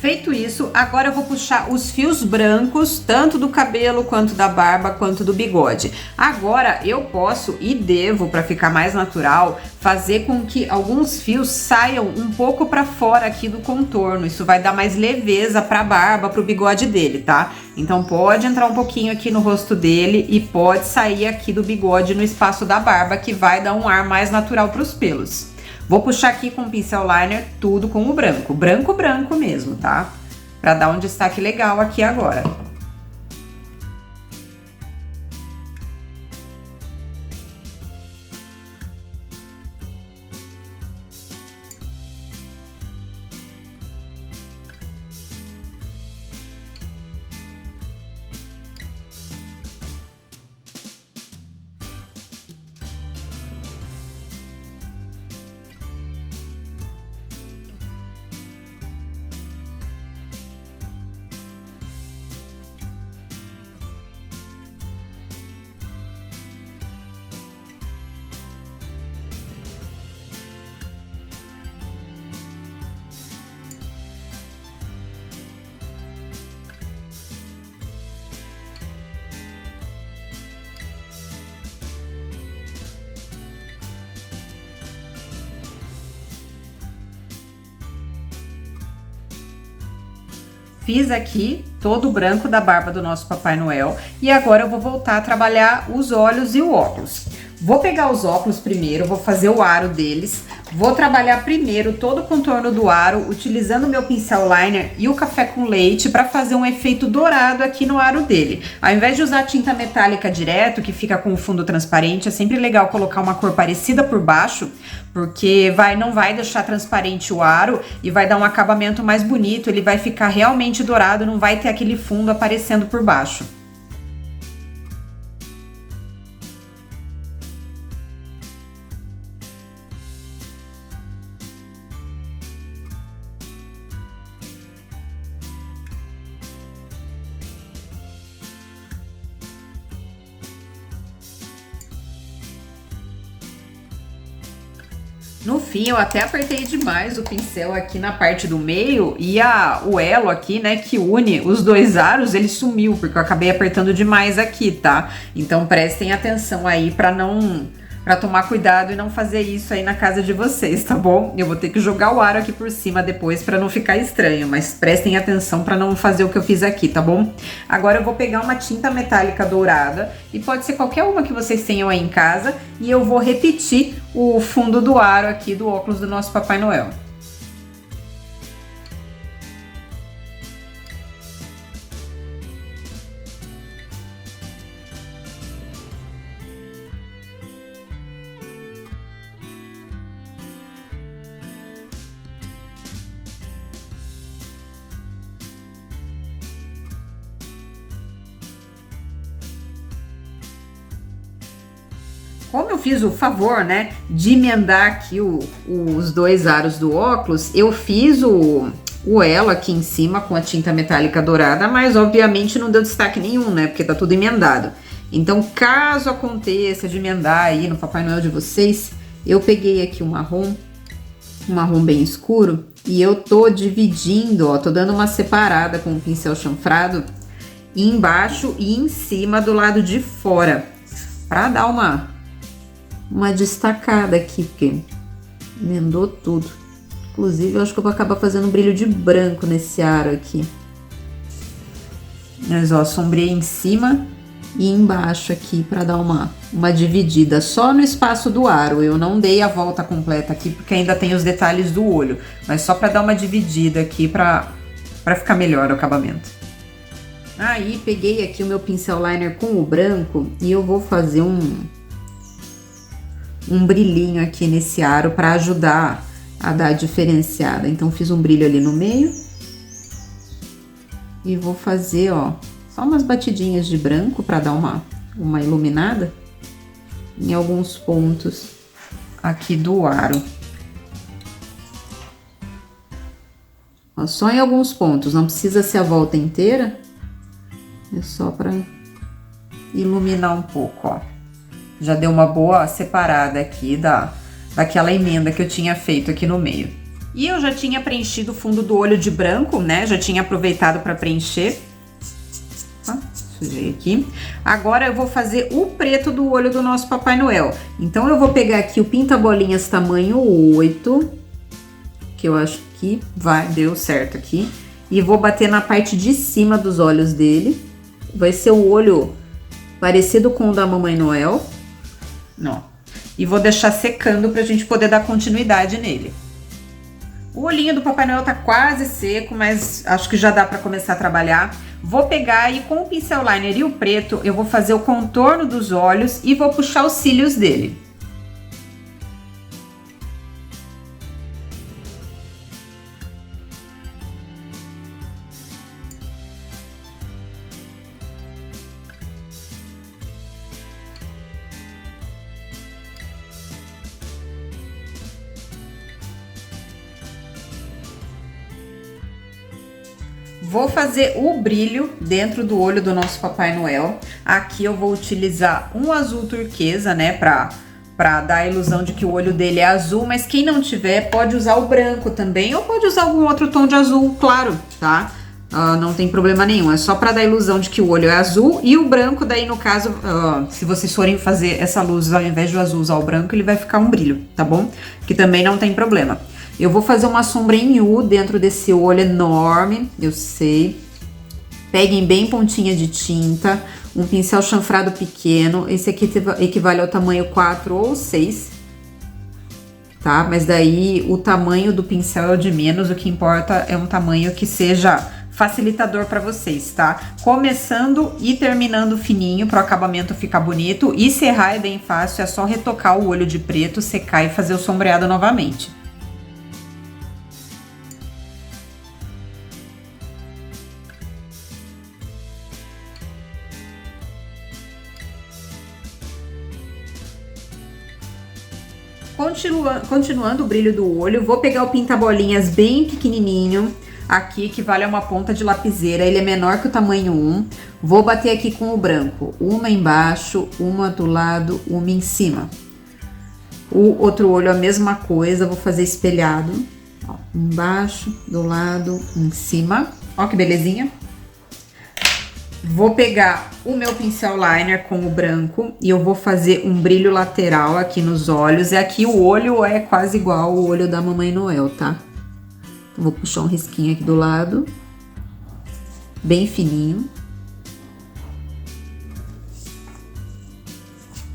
Feito isso, agora eu vou puxar os fios brancos, tanto do cabelo, quanto da barba, quanto do bigode. Agora eu posso e devo, para ficar mais natural, fazer com que alguns fios saiam um pouco para fora aqui do contorno. Isso vai dar mais leveza para a barba, para o bigode dele, tá? Então pode entrar um pouquinho aqui no rosto dele e pode sair aqui do bigode no espaço da barba, que vai dar um ar mais natural para os pelos. Vou puxar aqui com o pincel liner tudo com o branco, branco mesmo, tá? Pra dar um destaque legal aqui agora. Fiz aqui todo o branco da barba do nosso Papai Noel e agora eu vou voltar a trabalhar os olhos e o óculos. Vou pegar os óculos primeiro, vou fazer o aro deles, vou trabalhar primeiro todo o contorno do aro, utilizando o meu pincel liner e o café com leite para fazer um efeito dourado aqui no aro dele. Ao invés de usar tinta metálica direto, que fica com o fundo transparente, é sempre legal colocar uma cor parecida por baixo, porque não vai deixar transparente o aro e vai dar um acabamento mais bonito, ele vai ficar realmente dourado, não vai ter aquele fundo aparecendo por baixo. No fim, eu até apertei demais o pincel aqui na parte do meio e o elo aqui, né, que une os dois aros, ele sumiu, porque eu acabei apertando demais aqui, tá? Então prestem atenção aí pra tomar cuidado e não fazer isso aí na casa de vocês, tá bom? Eu vou ter que jogar o aro aqui por cima depois pra não ficar estranho, mas prestem atenção pra não fazer o que eu fiz aqui, tá bom? Agora eu vou pegar uma tinta metálica dourada, e pode ser qualquer uma que vocês tenham aí em casa, e eu vou repetir o fundo do aro aqui do óculos do nosso Papai Noel. Como eu fiz o favor, né, de emendar aqui os dois aros do óculos, eu fiz o elo aqui em cima com a tinta metálica dourada, mas obviamente não deu destaque nenhum, né, porque tá tudo emendado. Então, caso aconteça de emendar aí no Papai Noel de vocês, eu peguei aqui um marrom bem escuro, e eu tô dividindo, ó, tô dando uma separada com o pincel chanfrado embaixo e em cima do lado de fora, pra dar uma destacada aqui, porque emendou tudo. Inclusive, eu acho que eu vou acabar fazendo um brilho de branco nesse aro aqui. Mas, ó, sombreei em cima e embaixo aqui para dar uma dividida só no espaço do aro. Eu não dei a volta completa aqui, porque ainda tem os detalhes do olho. Mas só para dar uma dividida aqui, para ficar melhor o acabamento. Aí, peguei aqui o meu pincel liner com o branco e eu vou fazer um brilhinho aqui nesse aro para ajudar a dar a diferenciada. Então, fiz um brilho ali no meio e vou fazer, ó, só umas batidinhas de branco para dar uma iluminada em alguns pontos aqui do aro. Ó, só em alguns pontos, não precisa ser a volta inteira, é só para iluminar um pouco, ó. Já deu uma boa separada aqui daquela emenda que eu tinha feito aqui no meio. E eu já tinha preenchido o fundo do olho de branco, né? Já tinha aproveitado para preencher. Ó, sujei aqui. Agora eu vou fazer o preto do olho do nosso Papai Noel. Então eu vou pegar aqui o pinta-bolinhas tamanho 8, que eu acho que deu certo aqui. E vou bater na parte de cima dos olhos dele. Vai ser o olho parecido com o da Mamãe Noel. Não. E vou deixar secando pra gente poder dar continuidade nele. O olhinho do Papai Noel tá quase seco, mas acho que já dá pra começar a trabalhar. Vou pegar e com o pincel liner e o preto, eu vou fazer o contorno dos olhos e vou puxar os cílios dele. Vou fazer o brilho dentro do olho do nosso Papai Noel. Aqui eu vou utilizar um azul turquesa, né, pra dar a ilusão de que o olho dele é azul, mas quem não tiver pode usar o branco também, ou pode usar algum outro tom de azul claro, tá? Não tem problema nenhum, é só pra dar a ilusão de que o olho é azul, e o branco daí no caso, se vocês forem fazer essa luz ao invés do azul usar o branco, ele vai ficar um brilho, tá bom? Que também não tem problema. Eu vou fazer uma sombra em U dentro desse olho enorme, eu sei. Peguem bem pontinha de tinta, um pincel chanfrado pequeno. Esse aqui equivale ao tamanho 4 ou 6, tá? Mas daí o tamanho do pincel é o de menos, o que importa é um tamanho que seja facilitador para vocês, tá? Começando e terminando fininho para o acabamento ficar bonito. E serrar é bem fácil, é só retocar o olho de preto, secar e fazer o sombreado novamente. Continuando o brilho do olho, vou pegar o pinta-bolinhas bem pequenininho, aqui que vale uma ponta de lapiseira, ele é menor que o tamanho 1. Vou bater aqui com o branco, uma embaixo, uma do lado, uma em cima. O outro olho a mesma coisa, vou fazer espelhado, ó, embaixo, do lado, em cima, ó que belezinha. Vou pegar o meu pincel liner com o branco e eu vou fazer um brilho lateral aqui nos olhos. E aqui o olho é quase igual ao olho da Mamãe Noel, tá? Então, vou puxar um risquinho aqui do lado, bem fininho.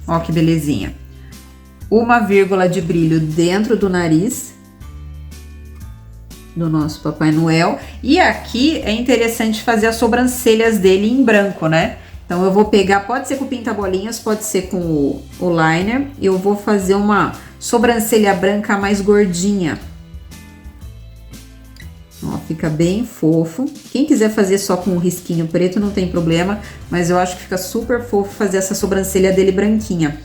Ó que belezinha. uma vírgula de brilho dentro do nariz do nosso Papai Noel. E aqui é interessante fazer as sobrancelhas dele em branco, né? Então eu vou pegar, pode ser com pinta-bolinhas, pode ser com o liner. Eu vou fazer uma sobrancelha branca mais gordinha. Ó, fica bem fofo. Quem quiser fazer só com um risquinho preto não tem problema, mas eu acho que fica super fofo fazer essa sobrancelha dele branquinha.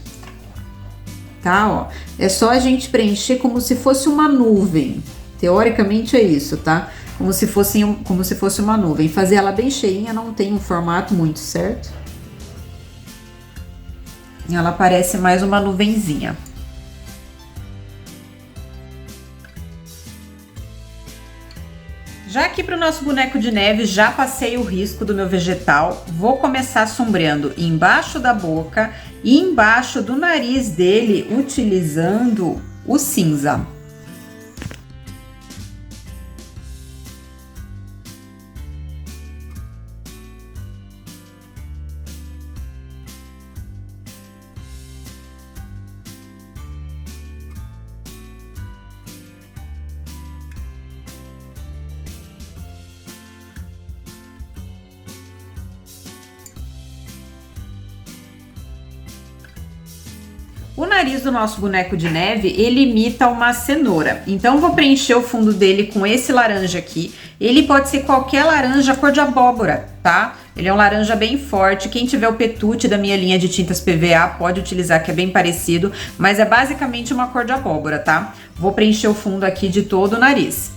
Tá, ó. É só a gente preencher como se fosse uma nuvem. Teoricamente é isso, tá? Como se fosse uma nuvem. Fazer ela bem cheinha, não tem um formato muito certo. Ela parece mais uma nuvenzinha. Já aqui para o nosso boneco de neve, já passei o risco do meu vegetal. Vou começar sombreando embaixo da boca e embaixo do nariz dele, utilizando o cinza. O nariz do nosso boneco de neve, ele imita uma cenoura. Então, vou preencher o fundo dele com esse laranja aqui. Ele pode ser qualquer laranja cor de abóbora, tá? Ele é um laranja bem forte. Quem tiver o Petute da minha linha de tintas PVA pode utilizar, que é bem parecido. Mas é basicamente uma cor de abóbora, tá? Vou preencher o fundo aqui de todo o nariz.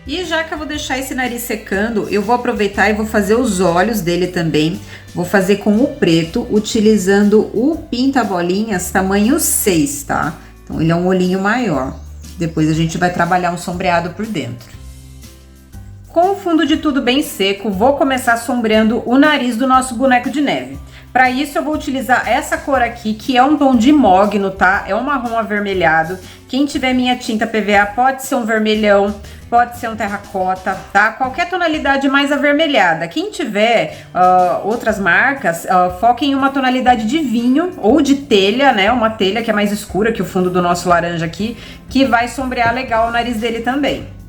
E já que eu vou deixar esse nariz secando, eu vou aproveitar e vou fazer os olhos dele também. Vou fazer com o preto, utilizando o pinta-bolinhas tamanho 6, tá? Então, ele é um olhinho maior. Depois a gente vai trabalhar um sombreado por dentro. Com o fundo de tudo bem seco, vou começar sombreando o nariz do nosso boneco de neve. Para isso, eu vou utilizar essa cor aqui, que é um tom de mogno, tá? É um marrom avermelhado. Quem tiver minha tinta PVA pode ser um vermelhão, pode ser um terracota, tá? Qualquer tonalidade mais avermelhada. Quem tiver outras marcas, foquem em uma tonalidade de vinho ou de telha, né? Uma telha que é mais escura que o fundo do nosso laranja aqui, que vai sombrear legal o nariz dele também.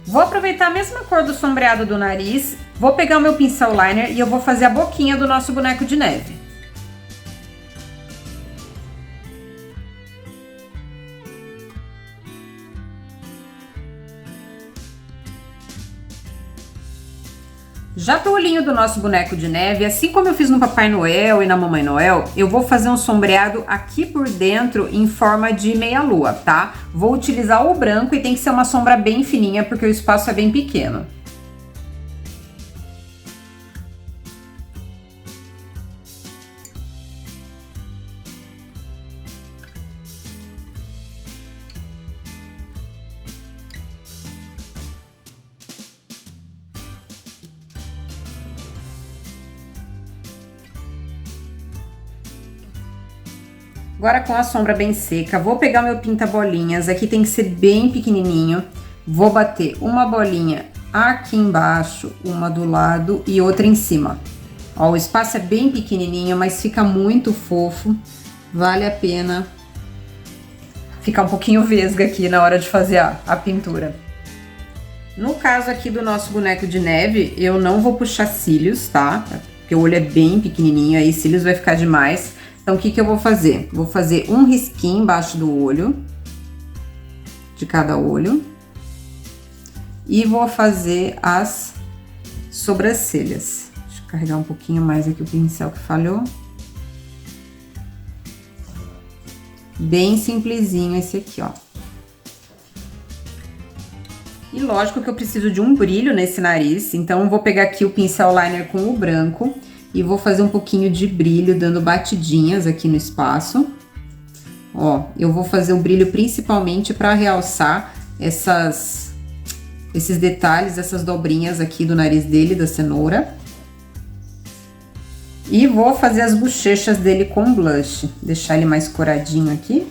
Vou aproveitar a mesma cor do sombreado do nariz, vou pegar o meu pincel liner e eu vou fazer a boquinha do nosso boneco de neve. Já pro olhinho do nosso boneco de neve, assim como eu fiz no Papai Noel e na Mamãe Noel, eu vou fazer um sombreado aqui por dentro em forma de meia-lua, tá? Vou utilizar o branco e tem que ser uma sombra bem fininha porque o espaço é bem pequeno. Agora com a sombra bem seca, vou pegar meu pinta-bolinhas, aqui tem que ser bem pequenininho. Vou bater uma bolinha aqui embaixo, uma do lado e outra em cima. Ó, o espaço é bem pequenininho, mas fica muito fofo, vale a pena ficar um pouquinho vesga aqui na hora de fazer a pintura. No caso aqui do nosso boneco de neve, eu não vou puxar cílios, tá? porque o olho é bem pequenininho, aí cílios vai ficar demais. Então, o que que eu vou fazer? Vou fazer um risquinho embaixo do olho, de cada olho. E vou fazer as sobrancelhas. Deixa eu carregar um pouquinho mais aqui o pincel que falhou. Bem simplesinho esse aqui, ó. E lógico que eu preciso de um brilho nesse nariz, então eu vou pegar aqui o pincel liner com o branco e vou fazer um pouquinho de brilho, dando batidinhas aqui no espaço. Ó, eu vou fazer o brilho principalmente para realçar esses detalhes, essas dobrinhas aqui do nariz dele, da cenoura. E vou fazer as bochechas dele com blush, deixar ele mais coradinho aqui.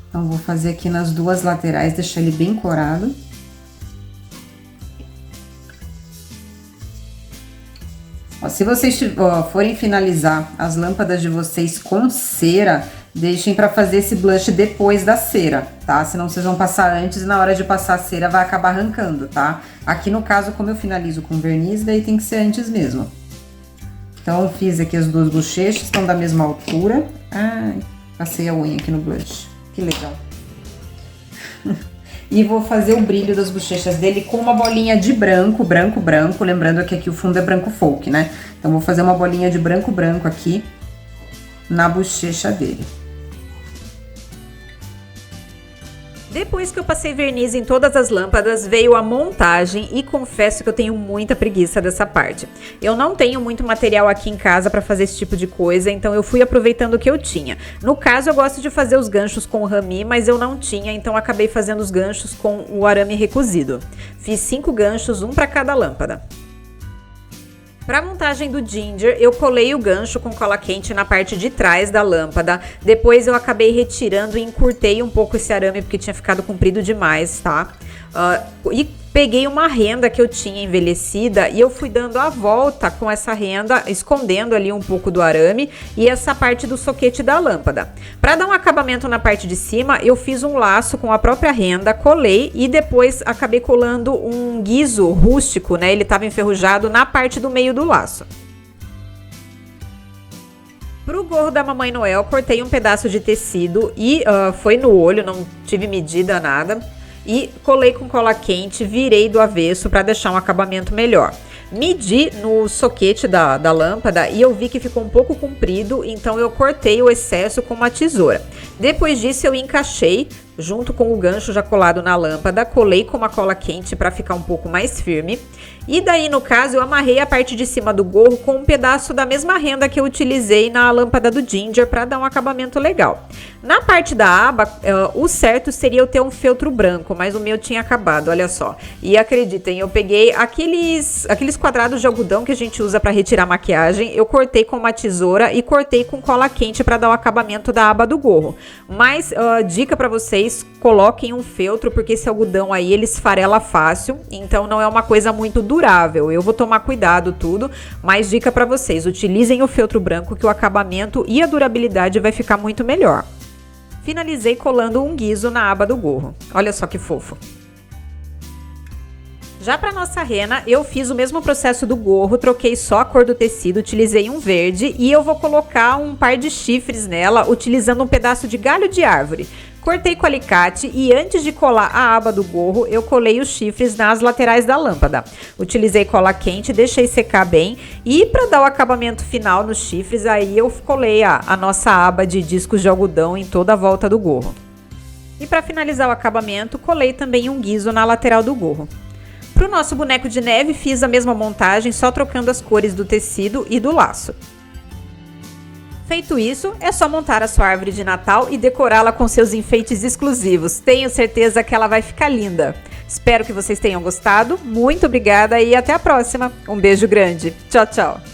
Então, vou fazer aqui nas duas laterais, deixar ele bem corado. Ó, se vocês forem finalizar as lâmpadas de vocês com cera, deixem pra fazer esse blush depois da cera, tá? Senão vocês vão passar antes e na hora de passar a cera vai acabar arrancando, tá? Aqui no caso, como eu finalizo com verniz, daí tem que ser antes mesmo. Então, fiz aqui as duas bochechas, estão da mesma altura. Ai, passei a unha aqui no blush. Que legal. E vou fazer o brilho das bochechas dele com uma bolinha de branco, branco. Lembrando que aqui o fundo é branco folk, né? Então, vou fazer uma bolinha de branco aqui na bochecha dele. Depois que eu passei verniz em todas as lâmpadas, veio a montagem e confesso que eu tenho muita preguiça dessa parte. Eu não tenho muito material aqui em casa para fazer esse tipo de coisa, então eu fui aproveitando o que eu tinha. No caso, eu gosto de fazer os ganchos com rami, mas eu não tinha, então acabei fazendo os ganchos com o arame recozido. Fiz 5 ganchos, um para cada lâmpada. Para a montagem do Ginger, eu colei o gancho com cola quente na parte de trás da lâmpada. Depois eu acabei retirando e encurtei um pouco esse arame porque tinha ficado comprido demais, tá? E peguei uma renda que eu tinha envelhecida e eu fui dando a volta com essa renda, escondendo ali um pouco do arame e essa parte do soquete da lâmpada. Para dar um acabamento na parte de cima, eu fiz um laço com a própria renda, colei e depois acabei colando um guiso rústico, né? Ele estava enferrujado na parte do meio do laço. Pro gorro da Mamãe Noel, cortei um pedaço de tecido e foi no olho, não tive medida, nada. E colei com cola quente, virei do avesso para deixar um acabamento melhor. Medi no soquete da lâmpada e eu vi que ficou um pouco comprido, então eu cortei o excesso com uma tesoura. Depois disso eu encaixei junto com o gancho já colado na lâmpada, colei com uma cola quente para ficar um pouco mais firme. E daí, no caso, eu amarrei a parte de cima do gorro com um pedaço da mesma renda que eu utilizei na lâmpada do Ginger para dar um acabamento legal. Na parte da aba, o certo seria eu ter um feltro branco, mas o meu tinha acabado, olha só. E acreditem, eu peguei aqueles quadrados de algodão que a gente usa para retirar maquiagem, eu cortei com uma tesoura e cortei com cola quente para dar o acabamento da aba do gorro. Mas, dica para vocês, coloquem um feltro, porque esse algodão aí, ele esfarela fácil, então não é uma coisa muito durável. Eu vou tomar cuidado tudo, mas dica para vocês, utilizem o feltro branco que o acabamento e a durabilidade vai ficar muito melhor. Finalizei colando um guiso na aba do gorro. Olha só que fofo. Já para nossa rena, eu fiz o mesmo processo do gorro, troquei só a cor do tecido, utilizei um verde e eu vou colocar um par de chifres nela, utilizando um pedaço de galho de árvore. Cortei com alicate e antes de colar a aba do gorro, eu colei os chifres nas laterais da lâmpada. Utilizei cola quente, deixei secar bem e para dar o acabamento final nos chifres, aí eu colei a nossa aba de discos de algodão em toda a volta do gorro. E para finalizar o acabamento, colei também um guiso na lateral do gorro. Para o nosso boneco de neve, fiz a mesma montagem, só trocando as cores do tecido e do laço. Feito isso, é só montar a sua árvore de Natal e decorá-la com seus enfeites exclusivos. Tenho certeza que ela vai ficar linda. Espero que vocês tenham gostado. Muito obrigada e até a próxima. Um beijo grande. Tchau, tchau.